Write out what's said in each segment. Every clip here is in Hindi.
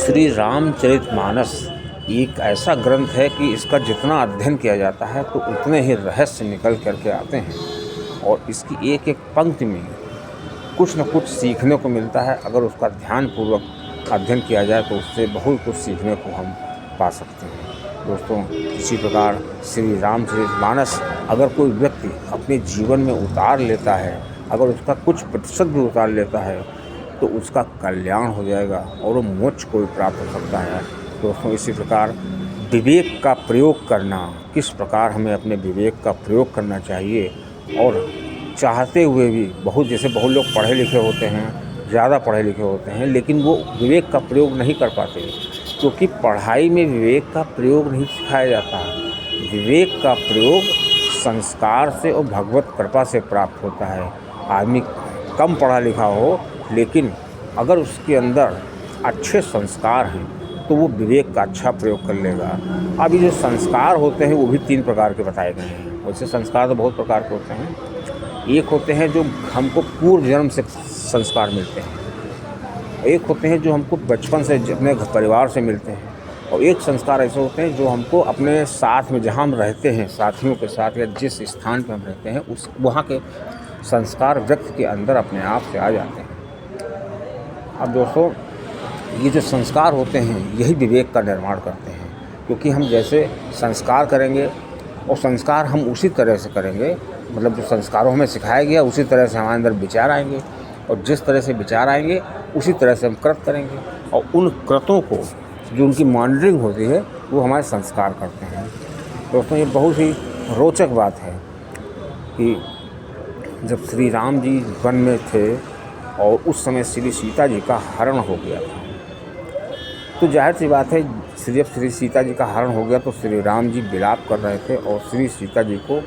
श्री रामचरितमानस एक ऐसा ग्रंथ है कि इसका जितना अध्ययन किया जाता है तो उतने ही रहस्य निकल करके आते हैं और इसकी एक एक पंक्ति में कुछ न कुछ सीखने को मिलता है। अगर उसका ध्यानपूर्वक अध्ययन किया जाए तो उससे बहुत कुछ सीखने को हम पा सकते हैं। दोस्तों, इसी प्रकार श्री रामचरितमानस अगर कोई व्यक्ति अपने जीवन में उतार लेता है, अगर उसका कुछ प्रतिशत भी उतार लेता है तो उसका कल्याण हो जाएगा और वो मोक्ष को भी प्राप्त हो सकता है। दोस्तों, इसी प्रकार विवेक का प्रयोग करना, किस प्रकार हमें अपने विवेक का प्रयोग करना चाहिए और चाहते हुए भी बहुत लोग पढ़े लिखे होते हैं, ज़्यादा पढ़े लिखे होते हैं, लेकिन वो विवेक का प्रयोग नहीं कर पाते क्योंकि पढ़ाई में विवेक का प्रयोग नहीं सिखाया जाता। विवेक का प्रयोग संस्कार से और भगवत कृपा से प्राप्त होता है। आदमी कम पढ़ा लिखा हो लेकिन अगर उसके अंदर अच्छे संस्कार हैं तो वो विवेक का अच्छा प्रयोग कर लेगा। अब ये जो संस्कार होते हैं वो भी 3 प्रकार के बताए गए हैं। वैसे संस्कार तो बहुत प्रकार के होते हैं। एक होते हैं जो हमको पूर्व जन्म से संस्कार मिलते हैं, एक होते हैं जो हमको बचपन से अपने परिवार से मिलते हैं, और एक संस्कार ऐसे होते हैं जो हमको अपने साथ में जहाँ हम रहते हैं, साथियों के साथ या जिस स्थान पर हम रहते हैं उस वहाँ के संस्कार व्यक्ति के अंदर अपने आप से आ जाते हैं। अब दोस्तों, ये जो संस्कार होते हैं यही विवेक का निर्माण करते हैं, क्योंकि हम जैसे संस्कार करेंगे और संस्कार हम उसी तरह से करेंगे, मतलब जो संस्कारों हमें सिखाया गया उसी तरह से हमारे अंदर विचार आएंगे, और जिस तरह से विचार आएंगे उसी तरह से हम कृत करेंगे, और उन कृतों को जो उनकी मॉनिटरिंग होती है वो हमारे संस्कार करते हैं। दोस्तों, ये बहुत ही रोचक बात है कि जब श्री राम जी वन में थे और उस समय श्री सीता जी का हरण हो गया था, तो जाहिर सी बात है जब श्री सीता जी का हरण हो गया तो श्री राम जी विलाप कर रहे थे और श्री सीता जी को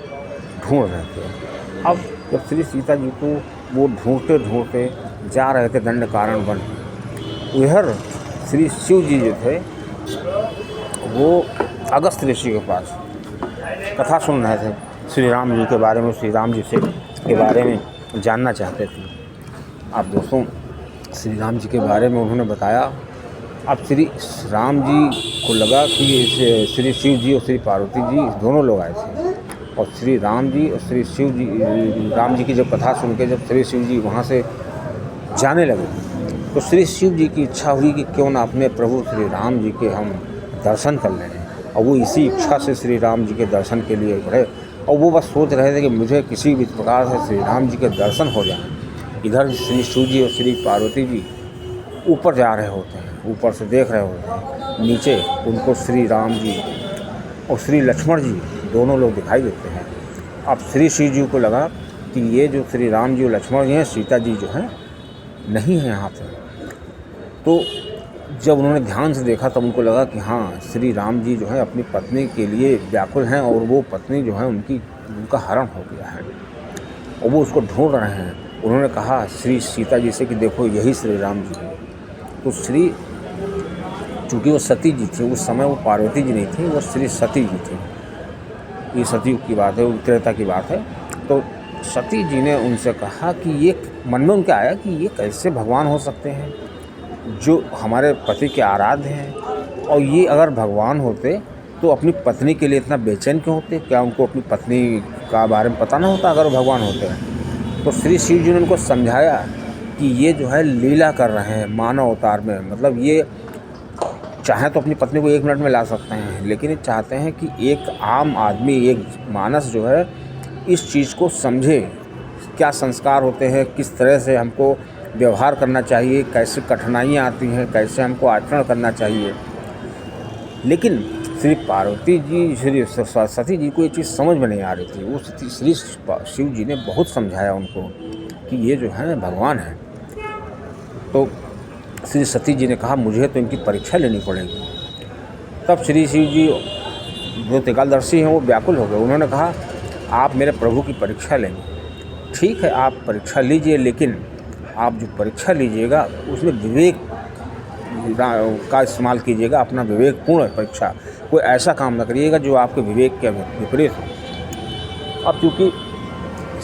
ढूंढ रहे थे। अब जब श्री सीता जी को वो ढूंढते ढूंढते जा रहे थे दंडकारण्य वन, उधर श्री शिव जी जो थे वो अगस्त ऋषि के पास कथा सुन रहे थे, श्री राम जी के बारे में, श्री राम जी से के बारे में जानना चाहते थे। अब दोस्तों, श्री राम जी के बारे में उन्होंने बताया। अब श्री राम जी को लगा कि श्री शिव जी और श्री पार्वती जी दोनों लोग आए थे, और श्री राम जी और श्री शिव जी, राम जी की जब कथा सुन के जब श्री शिव जी वहाँ से जाने लगे तो श्री शिव जी की इच्छा हुई कि क्यों ना अपने प्रभु श्री राम जी के हम दर्शन कर लें, और वो इसी इच्छा से श्री राम जी के दर्शन के लिए बढ़े, और वो बस सोच रहे थे कि मुझे किसी भी प्रकार से श्री राम जी के दर्शन हो जाए। इधर श्री शिव जी और श्री पार्वती जी ऊपर जा रहे होते हैं, ऊपर से देख रहे होते हैं, नीचे उनको श्री राम जी और श्री लक्ष्मण जी दोनों लोग दिखाई देते हैं। अब श्री शिव जी को लगा कि ये जो श्री राम जी और लक्ष्मण जी हैं, सीता जी जो हैं नहीं है यहाँ पे। तो जब उन्होंने ध्यान से देखा तब उनको लगा कि हाँ, श्री राम जी जो है अपनी पत्नी के लिए व्याकुल हैं और वो पत्नी जो है उनका हरण हो गया है और वो उसको ढूंढ रहे हैं। उन्होंने कहा श्री सीता जी से कि देखो यही श्री राम जी हैं। तो चूँकि वो सती जी थी, उस समय वो पार्वती जी नहीं थी, वो श्री सती जी थी। ये सतयुग की बात है, वो त्रेता की बात है। तो सती जी ने उनसे कहा कि ये मन में उनके आया कि ये कैसे भगवान हो सकते हैं जो हमारे पति के आराध्य हैं, और ये अगर भगवान होते तो अपनी पत्नी के लिए इतना बेचैन क्यों होते? क्या उनको अपनी पत्नी का बारे में पता ना होता अगर वो भगवान होते हैं? तो श्री शिव जी ने उनको समझाया कि ये जो है लीला कर रहे हैं मानव अवतार में, मतलब ये चाहे तो अपनी पत्नी को 1 मिनट में ला सकते हैं, लेकिन ये चाहते हैं कि एक आम आदमी, एक मानस जो है इस चीज़ को समझे, क्या संस्कार होते हैं, किस तरह से हमको व्यवहार करना चाहिए, कैसे कठिनाइयाँ आती हैं, कैसे हमको आचरण करना चाहिए। लेकिन श्री पार्वती जी, श्री सती जी को ये चीज़ समझ में नहीं आ रही थी। वो श्री शिव जी ने बहुत समझाया उनको कि ये जो है भगवान है। तो श्री सती जी ने कहा मुझे तो इनकी परीक्षा लेनी पड़ेगी। तब श्री शिव जी जो त्रिकालदर्शी हैं वो व्याकुल हो गए। उन्होंने कहा आप मेरे प्रभु की परीक्षा लेंगे, ठीक है आप परीक्षा लीजिए, लेकिन आप जो परीक्षा लीजिएगा उसमें विवेक का इस्तेमाल कीजिएगा, अपना विवेकपूर्ण परीक्षा। कोई ऐसा काम न करिएगा जो आपके विवेक के विपरीत हो। अब चूँकि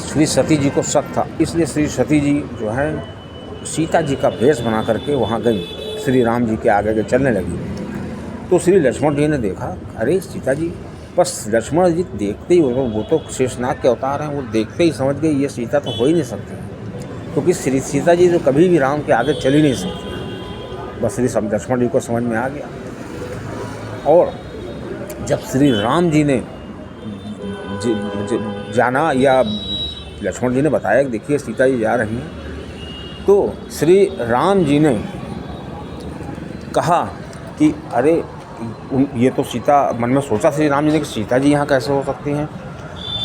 श्री सती जी को शक था, इसलिए श्री सती जी जो है सीता जी का भेष बना करके वहाँ गई श्री राम जी के आगे के चलने लगी तो श्री लक्ष्मण जी ने देखा, अरे सीता जी, बस लक्ष्मण जी देखते ही वो तो शेषनाग के अवतार हैं, वो देखते ही समझ गए ये सीता तो हो ही नहीं सकती, क्योंकि श्री सीता जी जो कभी भी राम के आगे चल ही नहीं सकती। बस श्री लक्ष्मण जी को समझ में आ गया। और जब श्री राम जी ने जाना या लक्ष्मण जी ने बताया कि देखिए सीता जी जा रही हैं, तो श्री राम जी ने कहा कि अरे ये तो सीता, मन में सोचा श्री राम जी ने कि सीता जी यहाँ कैसे हो सकती हैं,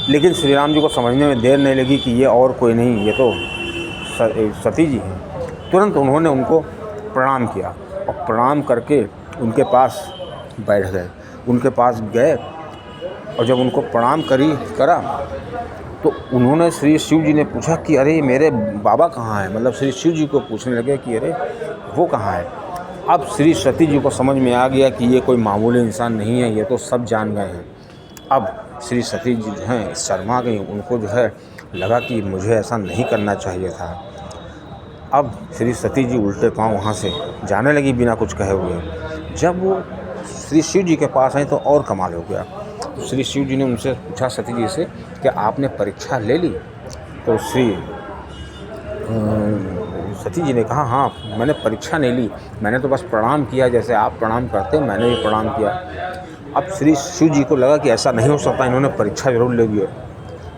लेकिन श्री राम जी को समझने में देर नहीं लगी कि ये और कोई नहीं, ये तो सती जी हैं। तुरंत उन्होंने उनको प्रणाम किया और प्रणाम करके उनके पास बैठ गए। उनके पास गए और जब उनको प्रणाम करा तो उन्होंने श्री शिव जी ने पूछा कि अरे मेरे बाबा कहाँ हैं, मतलब श्री शिव जी को पूछने लगे कि अरे वो कहाँ है। अब श्री सती जी को समझ में आ गया कि ये कोई मामूली इंसान नहीं है, ये तो सब जान गए हैं। अब श्री सती जी जो हैं शर्मा गई, उनको जो है लगा कि मुझे ऐसा नहीं करना चाहिए था। अब श्री सती जी उल्टे पाँव वहाँ से जाने लगी बिना कुछ कहे हुए। जब वो श्री शिव जी के पास आई तो और कमाल हो गया। श्री शिव जी ने उनसे पूछा सती जी से, क्या आपने परीक्षा ले ली? तो श्री सती जी ने कहा, हाँ मैंने परीक्षा नहीं ली, मैंने तो बस प्रणाम किया, जैसे आप प्रणाम करते हैं मैंने भी प्रणाम किया। अब श्री शिव जी को लगा कि ऐसा नहीं हो सकता, इन्होंने परीक्षा जरूर ले ली है।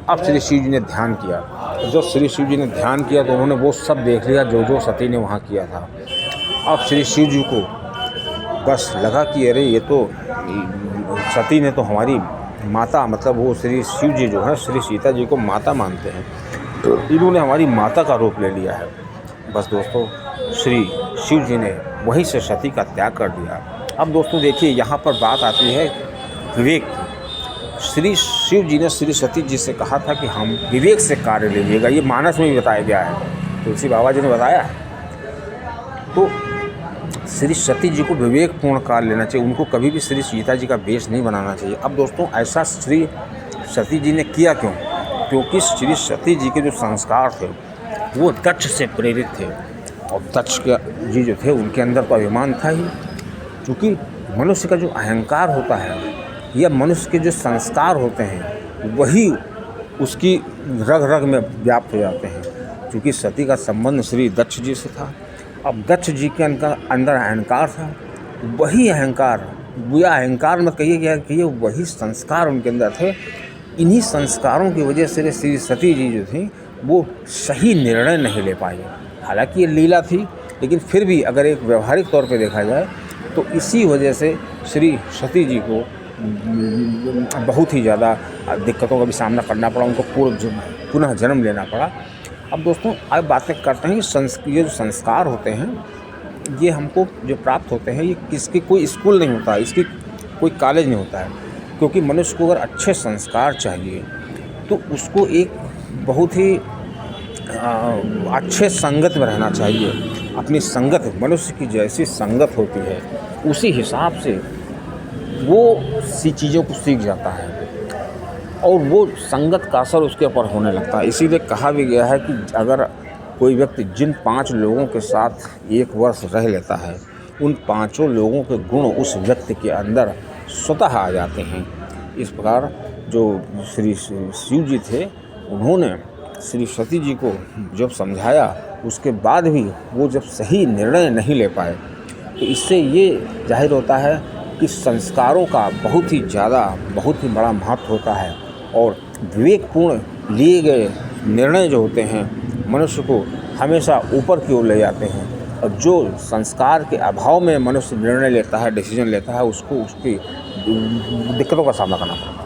अब श्री शिव जी ने ध्यान किया। जो श्री शिव जी ने ध्यान किया तो उन्होंने वो सब देख लिया जो सती ने वहाँ किया था। अब श्री शिव जी को बस लगा कि अरे ये तो सती ने तो हमारी माता, मतलब वो श्री शिव जी जो है श्री सीता जी को माता मानते हैं, तो इन्होंने हमारी माता का रूप ले लिया है। बस दोस्तों, श्री शिव जी ने वहीं से सती का त्याग कर दिया। अब दोस्तों देखिए, यहाँ पर बात आती है विवेक की। श्री शिव जी ने श्री सती जी से कहा था कि हम विवेक से कार्य लीजिएगा, ये मानस में भी बताया गया है, तुलसी बाबा जी ने बताया है। तो श्री सती जी को विवेकपूर्ण कार्य लेना चाहिए, उनको कभी भी श्री सीता जी का वेश नहीं बनाना चाहिए। अब दोस्तों, ऐसा श्री सती जी ने किया क्यों? क्योंकि श्री सती जी के जो संस्कार थे वो दक्ष से प्रेरित थे, और दक्ष जी जो थे उनके अंदर तो अभिमान था ही। क्योंकि मनुष्य का जो अहंकार होता है या मनुष्य के जो संस्कार होते हैं वही उसकी रग रग में व्याप्त हो जाते हैं। क्योंकि सती का संबंध श्री दक्ष जी से था। अब दक्ष जी के अंदर अहंकार था, वही अहंकार, बुरा अहंकार में कहिए क्या कहिए, वही संस्कार उनके अंदर थे। इन्हीं संस्कारों की वजह से श्री सती जी जो थी वो सही निर्णय नहीं ले पाई। हालांकि ये लीला थी, लेकिन फिर भी अगर एक व्यवहारिक तौर पे देखा जाए तो इसी वजह से श्री सती जी को बहुत ही ज़्यादा दिक्कतों का भी सामना करना पड़ा, उनको पुनः जन्म लेना पड़ा। अब दोस्तों, अब बातें करते हैं कि ये जो संस्कार होते हैं ये हमको जो प्राप्त होते हैं, ये किसके कोई स्कूल नहीं होता, इसकी कोई कॉलेज नहीं होता है। क्योंकि मनुष्य को अगर अच्छे संस्कार चाहिए तो उसको एक बहुत ही अच्छे संगत में रहना चाहिए। अपनी संगत, मनुष्य की जैसी संगत होती है उसी हिसाब से वो सी चीज़ों को सीख जाता है और वो संगत का असर उसके ऊपर होने लगता है। इसीलिए कहा भी गया है कि अगर कोई व्यक्ति जिन 5 लोगों के साथ 1 वर्ष रह लेता है, उन 5 लोगों के गुण उस व्यक्ति के अंदर स्वतः आ जाते हैं। इस प्रकार जो श्री शिव जी थे, उन्होंने श्री सती जी को जब समझाया, उसके बाद भी वो जब सही निर्णय नहीं ले पाए, तो इससे ये जाहिर होता है कि संस्कारों का बहुत ही बड़ा महत्व होता है। और विवेकपूर्ण लिए गए निर्णय जो होते हैं मनुष्य को हमेशा ऊपर की ओर ले जाते हैं, और जो संस्कार के अभाव में मनुष्य निर्णय लेता है, डिसीजन लेता है, उसको उसकी दिक्कतों का सामना करना पड़ता है।